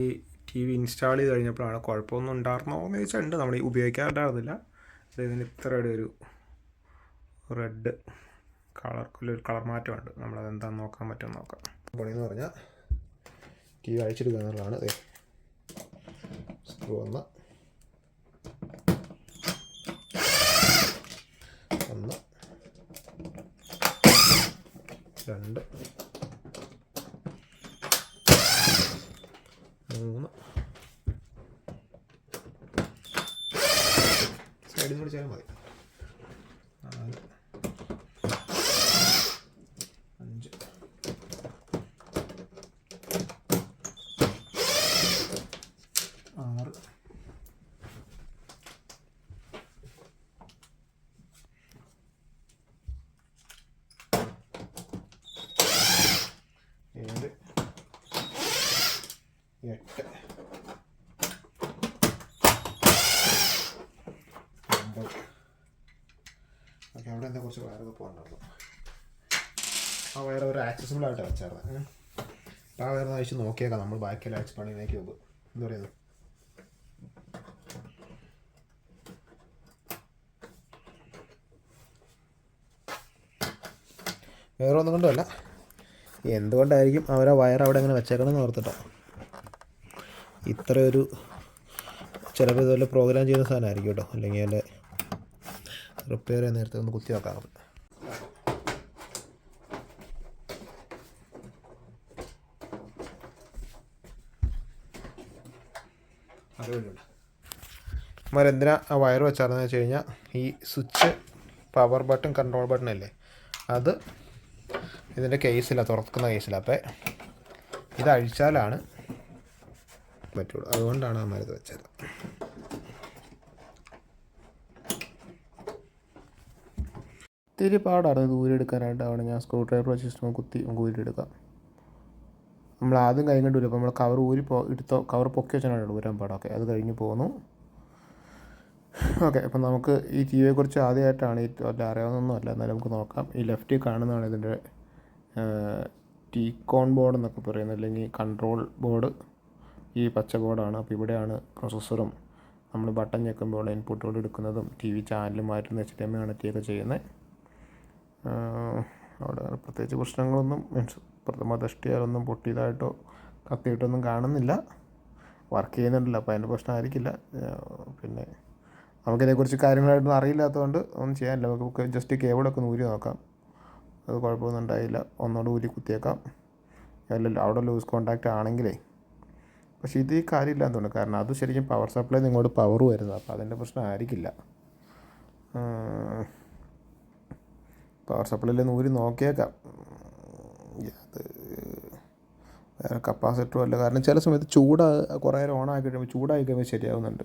ഈ T V install ചെയ്ത് കഴിഞ്ഞപ്പോഴാണ് കുഴപ്പമൊന്നും ഉണ്ടായിരുന്നോ എന്ന് ചോദിച്ചാൽ ഉണ്ട്. നമ്മൾ ഉപയോഗിക്കാറുണ്ടായിരുന്നില്ല. ഇതിന് ഇത്രയുടെ ഒരു റെഡ് ഒരു കളർ മാറ്റമുണ്ട്. നമ്മളതെന്താണെന്ന് നോക്കാൻ പറ്റുമെന്ന് നോക്കാം. പണിയെന്ന് പറഞ്ഞാൽ ടി വി അഴിച്ചെടുക്കുക എന്നുള്ളതാണ്. സ്ക്രൂ 1 2 3 സൈഡിൽ നിന്ന് പിടിച്ചാലും മതി. 4 5 6 7 8 9. ഓക്കെ, അവിടെ എന്താ കുറച്ച് വയറൊക്കെ പോകാനുള്ളൂ. ആ വയർ ഒരു ആക്സസിബിളായിട്ട് വെച്ചായിരുന്നു. ആ വയറൊന്ന് അയച്ച് നോക്കിയേക്കാം നമ്മൾ ബാക്കിയെല്ലാം അയച്ച് പണിയിലേക്ക് പോകും. എന്താ പറയുന്നത്? വേറെ ഒന്നും കൊണ്ടുമല്ല, എന്തുകൊണ്ടായിരിക്കും അവരാ വയർ അവിടെ അങ്ങനെ വെച്ചേക്കണമെന്ന് ഓർത്തിട്ടോ. ഇത്രയൊരു ചിലപ്പോൾ ഇതുപോലെ പ്രോഗ്രാം ചെയ്യുന്ന സാധനമായിരിക്കും കേട്ടോ. അല്ലെങ്കിൽ അതിൻ്റെ റിപ്പയർ ചെയ്യാൻ നേരത്തെ ഒന്ന് കുത്തി വെക്കാറുണ്ട്. അതുകൊണ്ടുണ്ട് എന്തിനാ ആ വയർ വെച്ചാർന്ന് വെച്ച് കഴിഞ്ഞാൽ ഈ switch power button control button അല്ലേ, അത് ഇതിൻ്റെ കേസിലാണ്, തുറക്കുന്ന കേസിലാണ്. അപ്പോൾ ഇത് അഴിച്ചാലാണ് പറ്റുള്ളൂ. അതുകൊണ്ടാണ് ആ മരുന്ന് വെച്ചത്. ഒത്തിരി പാടാണ് ഇത് ഊരിയെടുക്കാനായിട്ട്. അവിടെ ഞാൻ സ്ക്രൂ ഡ്രൈവർ വെച്ച് സിസ്റ്റം കുത്തി ഊരിയെടുക്കാം. നമ്മൾ ആദ്യം കൈ കണ്ടില്ല. അപ്പോൾ നമ്മൾ കവർ എടുത്തോ, കവർ പൊക്കി വെച്ചാണ് ഊരാൻ പാടാം. ഓക്കെ, അത് കഴിഞ്ഞ് പോന്നു. ഓക്കെ, അപ്പം നമുക്ക് ഈ ടി വിയെക്കുറിച്ച് ആദ്യമായിട്ടാണ് അറിയാവുന്നൊന്നും അല്ല, എന്നാലും നമുക്ക് നോക്കാം. ഈ ലെഫ്റ്റിൽ കാണുന്നതാണ് ഇതിൻ്റെ ടീകോൺ ബോർഡ് എന്നൊക്കെ പറയുന്നത്, അല്ലെങ്കിൽ കൺട്രോൾ ബോർഡ്. ഈ പച്ച ബോർഡാണ്. അപ്പോൾ ഇവിടെയാണ് പ്രൊസസ്സറും നമ്മൾ ബട്ടൺ ഞെക്കുമ്പോൾ ഇൻപുട്ടുകൾ എടുക്കുന്നതും ടി വി ചാനൽ മാറ്റുന്ന HDMI കണക്റ്റൊക്കെ ചെയ്യുന്നത്. അവിടെ പ്രത്യേകിച്ച് പ്രശ്നങ്ങളൊന്നും പ്രഥമ ദൃഷ്ടിയാലൊന്നും പൊട്ടിയതായിട്ടോ കത്തിയിട്ടൊന്നും കാണുന്നില്ല. വർക്ക് ചെയ്യുന്നുണ്ടല്ലോ, അപ്പോൾ അതിൻ്റെ പ്രശ്നമായിരിക്കില്ല. പിന്നെ നമുക്കിതേക്കുറിച്ച് കാര്യങ്ങളായിട്ടൊന്നും അറിയില്ലാത്തതുകൊണ്ട് ഒന്നും ചെയ്യാനില്ല. നമുക്ക് ജസ്റ്റ് കേബിളൊക്കെ ഊരി നോക്കാം. അത് കുഴപ്പമൊന്നും ഉണ്ടായില്ല. ഒന്നുകൂടെ ഊരി കുത്തിയേക്കാം. അല്ലല്ലോ അവിടെ ലൂസ് കോൺടാക്റ്റ് ആണെങ്കിലേ. പക്ഷേ ഇത് ഈ കാര്യമില്ലാന്ന് തോന്നുന്നു. കാരണം അത് ശരിക്കും പവർ സപ്ലൈ ഇങ്ങോട്ട് പവർ വരുന്നത്. അപ്പോൾ അതിൻ്റെ പ്രശ്നം ആയിരിക്കില്ല. പവർ സപ്ലൈയിൽ ഊരി നോക്കിയേക്കാം. അത് വേറെ കപ്പാസിറ്ററും അല്ല. കാരണം ചില സമയത്ത് കുറേ നേരം ഓണാക്കി കഴിയുമ്പോൾ ചൂടായി കഴിയുമ്പോൾ ശരിയാവുന്നുണ്ട്.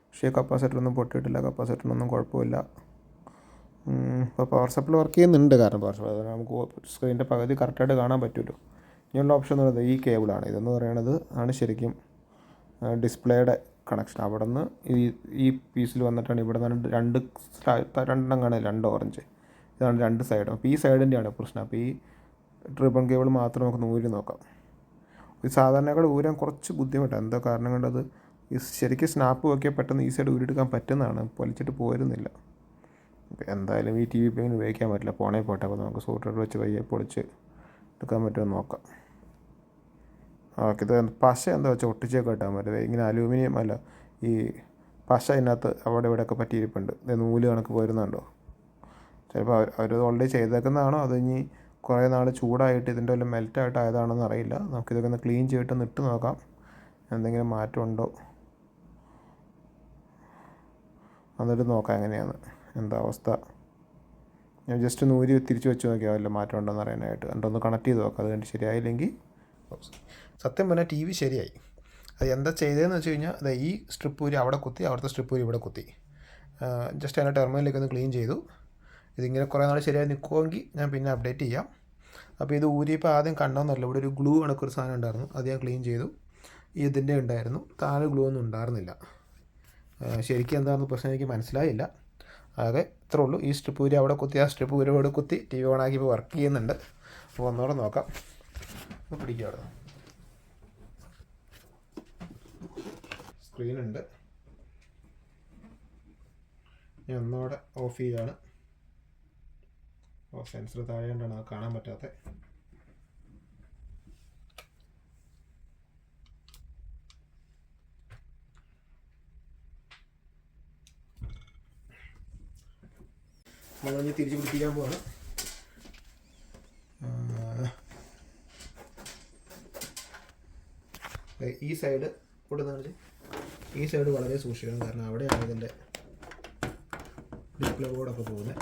പക്ഷേ കപ്പാസിറ്ററൊന്നും പൊട്ടിയിട്ടില്ല. കപ്പാസിറ്ററിനൊന്നും കുഴപ്പമില്ല. ഇപ്പോൾ പവർ സപ്ലൈ വർക്ക് ചെയ്യുന്നുണ്ട്. കാരണം പവർ സപ്ലൈ നമുക്ക് സ്ക്രീനിൻ്റെ പകുതി കറക്റ്റായിട്ട് കാണാൻ പറ്റുമല്ലോ. ഇനിയുള്ള ഓപ്ഷൻ എന്ന് പറയുന്നത് ഈ കേബിളാണ്. ഇതെന്ന് പറയുന്നത് ആണ് ശരിക്കും ഡിസ്പ്ലേയുടെ കണക്ഷൻ. അവിടെ നിന്ന് ഈ പീസിൽ വന്നിട്ടാണ് ഇവിടെ നിന്ന് രണ്ടെണ്ണം കാണില്ല, 2 ഓറഞ്ച്. ഇതാണ് 2 സൈഡും. അപ്പോൾ ഈ സൈഡിൻ്റെയാണ് പ്രശ്നം. അപ്പോൾ ഈ റിബൺ കേബിൾ മാത്രം നമുക്ക് ഊരി നോക്കാം. ഇത് സാധാരണകൾ ഊരാൻ കുറച്ച് ബുദ്ധിമുട്ടാണ്. എന്താ കാരണം കൊണ്ടത് ശരിക്കും സ്നാപ്പ് നോക്കിയാൽ പെട്ടെന്ന് ഈ സൈഡ് ഊരിയെടുക്കാൻ പറ്റുന്നതാണ്, പൊലിച്ചിട്ട് പോരുന്നില്ല. എന്തായാലും ഈ ടി വി ഇങ്ങനെ ഉപയോഗിക്കാൻ പറ്റില്ല. പോണേ പോട്ടെ. അപ്പോൾ നമുക്ക് സൂട്ടർ വെച്ച് വയ്യെ പൊളിച്ച് എടുക്കാൻ പറ്റുമെന്ന് നോക്കാം. ഓക്കെ, ഇത് പശ എന്താ വെച്ചാൽ ഒട്ടിച്ചൊക്കെ ഇട്ടാൽ മതി. ഇങ്ങനെ അലൂമിനിയം അല്ല, ഈ പശ ഇതിനകത്ത് അവിടെ ഇവിടെയൊക്കെ പറ്റിയിരിപ്പുണ്ട്. നൂല് കണക്ക് പോരുന്നുണ്ടോ? ചിലപ്പോൾ അവർ ഓൾറെഡി ചെയ്തേക്കുന്നതാണോ, അത് ഇനി കുറേ നാൾ ചൂടായിട്ട് ഇതിൻ്റെ വല്ല മെൽറ്റായിട്ട് ആയതാണെന്ന് അറിയില്ല. നമുക്കിതൊക്കെ ഒന്ന് ക്ലീൻ ചെയ്തിട്ടൊന്ന് ഇട്ട് നോക്കാം എന്തെങ്കിലും മാറ്റമുണ്ടോ എന്നിട്ട് നോക്കാം എങ്ങനെയാണ് എന്താ അവസ്ഥ. ഞാൻ ജസ്റ്റ് നൂരി തിരിച്ച് വെച്ച് നോക്കിയാൽ വല്ല മാറ്റം ഉണ്ടോയെന്ന് അറിയാനായിട്ട്. എന്നിട്ടൊന്ന് കണക്ട് ചെയ്ത് നോക്കാം. അത് കണ്ട് ശരിയായില്ലെങ്കിൽ സത്യം പറഞ്ഞാൽ ടി വി ശരിയായി. അത് എന്താ ചെയ്തതെന്ന് വെച്ച് കഴിഞ്ഞാൽ അത് ഈ സ്ട്രിപ്പ് ഊരി അവിടെ കുത്തി, അവിടുത്തെ സ്ട്രിപ്പ് ഊരി ഇവിടെ കുത്തി. ജസ്റ്റ് അതിൻ്റെ ടെർമിനലിലേക്ക് ഒന്ന് ക്ലീൻ ചെയ്തു. ഇതിങ്ങനെ കുറേ നാൾ ശരിയായി നിൽക്കുമെങ്കിൽ ഞാൻ പിന്നെ അപ്ഡേറ്റ് ചെയ്യാം. അപ്പോൾ ഇത് ഊരിയപ്പോൾ ആദ്യം കണ്ടോന്നല്ല, ഇവിടെ ഒരു ഗ്ലൂ കണക്കൊരു സാധനം ഉണ്ടായിരുന്നു. അത് ഞാൻ ക്ലീൻ ചെയ്തു. ഇതിൻ്റെ ഉണ്ടായിരുന്നു, താഴെ ഗ്ലൂ ഒന്നും ഉണ്ടായിരുന്നില്ല. ശരിക്കും എന്താണെന്ന് പ്രശ്നം എനിക്ക് മനസ്സിലായില്ല. ആകെ ഇത്രേ ഉള്ളൂ. ഈ സ്ട്രിപ്പ് ഊരി അവിടെ കുത്തി, ആ സ്ട്രിപ്പ് ഊരി അവിടെ കുത്തി, ടി വി ഓണാക്കി ഇപ്പോൾ വർക്ക് ചെയ്യുന്നുണ്ട്. അപ്പോൾ ഒന്നുകൂടെ നോക്കാം. പിടിക്കുക അവിടെ. സ്ക്രീനുണ്ട്. ഞാൻ ഒന്നുകൂടെ ഓഫ് ചെയ്യുകയാണ്. സെൻസർ താഴെ കൊണ്ടാണ് അത് കാണാൻ പറ്റാത്തത്. നമ്മൾ തിരിച്ച് പിടിപ്പിക്കാൻ പോവാണ്. ഈ സൈഡ് കൊടുക്കുന്ന ഈ സൈഡ് വളരെ സൂക്ഷിക്കണം, കാരണം അവിടെയാണ് ഇതിൻ്റെ ഡിസ്പ്ലേ ബോർഡൊക്കെ പോകുന്നത്.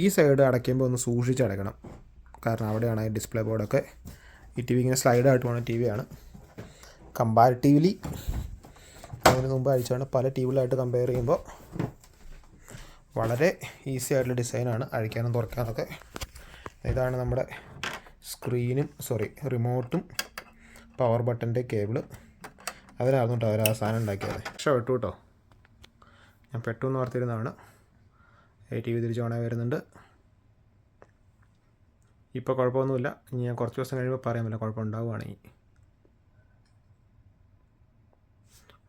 ഈ സൈഡ് അടയ്ക്കുമ്പോൾ ഒന്ന് സൂക്ഷിച്ച് അടയ്ക്കണം, കാരണം അവിടെയാണ് ഡിസ്പ്ലേ ബോർഡൊക്കെ. ഈ ടി വി ഇങ്ങനെ സ്ലൈഡായിട്ട് പോകുന്ന ടി വിയാണ്. കമ്പാരിറ്റീവ്ലി അതിന് മുമ്പ് അഴിച്ചാണ് പല ടി വികളായിട്ട് കമ്പയർ ചെയ്യുമ്പോൾ വളരെ ഈസി ആയിട്ടുള്ള ഡിസൈനാണ് അഴിക്കാനും തുറക്കാനൊക്കെ. ഇതാണ് നമ്മുടെ സ്ക്രീനും റിമോട്ടും പവർ ബട്ടൻ്റെ കേബിള്. അതിനായിരുന്നു കേട്ടോ അവർ ആ സാധനം ഉണ്ടാക്കിയത്. ഇഷ്ടപ്പെട്ടു കേട്ടോ. ഞാൻ പെട്ടെന്ന് ഓർത്തിരുന്നതാണ്. ടി വി തിരിച്ച് ഓണായി വരുന്നുണ്ട്. ഇപ്പോൾ കുഴപ്പമൊന്നുമില്ല. ഇനി ഞാൻ കുറച്ച് ദിവസം കഴിയുമ്പോൾ പറയാൻ പറ്റില്ല കുഴപ്പമുണ്ടാവുകയാണെങ്കിൽ.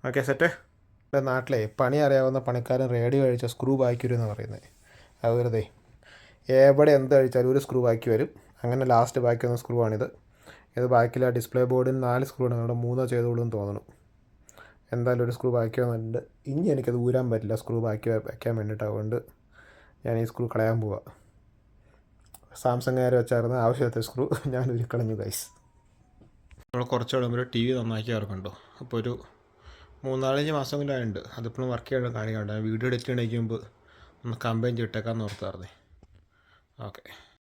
Okay, set. എൻ്റെ നാട്ടിലെ പണി അറിയാവുന്ന പണിക്കാരൻ റേഡിയോ അഴിച്ച സ്ക്രൂ ബാക്കി വരും എന്നാണ് പറയുന്നത്. അതുപോലെ എവിടെ എന്ത് അഴിച്ചാലും ഒരു സ്ക്രൂ ബാക്കി വരും. അങ്ങനെ ലാസ്റ്റ് ബാക്കി വന്ന സ്ക്രൂ ആണിത്. ഇത് ബാക്കിയുള്ള ഡിസ്പ്ലേ ബോർഡിന് 4 സ്ക്രൂ ആണ്, അവിടെ 3 ചെയ്തോളൂ എന്ന് തോന്നുന്നു. എന്തായാലും ഒരു സ്ക്രൂ ബാക്കി വന്നിട്ടുണ്ട്. ഇനി എനിക്കത് ഊരാൻ പറ്റില്ല സ്ക്രൂ ബാക്കി വയ്ക്കാൻ വേണ്ടിയിട്ട്. അതുകൊണ്ട് ഞാൻ ഈ സ്ക്രൂ കളയാൻ പോവാം. സാംസങ്ങുകാർ വെച്ചായിരുന്നു ആവശ്യത്തെ സ്ക്രൂ, ഞാൻ ഉരുക്കളഞ്ഞു ഗൈസ്. നമ്മൾ കുറച്ച് മുമ്പ് ടി വി നന്നാക്കി ഇറക്കുന്നുണ്ടോ. അപ്പോൾ ഒരു 3-4 മാസമെങ്കിലായിട്ടുണ്ട്. അതിപ്പോഴും വർക്ക് ചെയ്യാൻ കാണിക്കാണ്ട്. വീഡിയോ എഡിറ്റ് ചെയ്യണമെങ്കിൽ മുമ്പ് ഒന്ന് കമ്പൈൻ ചെയ്തിട്ടേക്കാന്ന് ഓർത്തായിരുന്നേ. ഓക്കെ.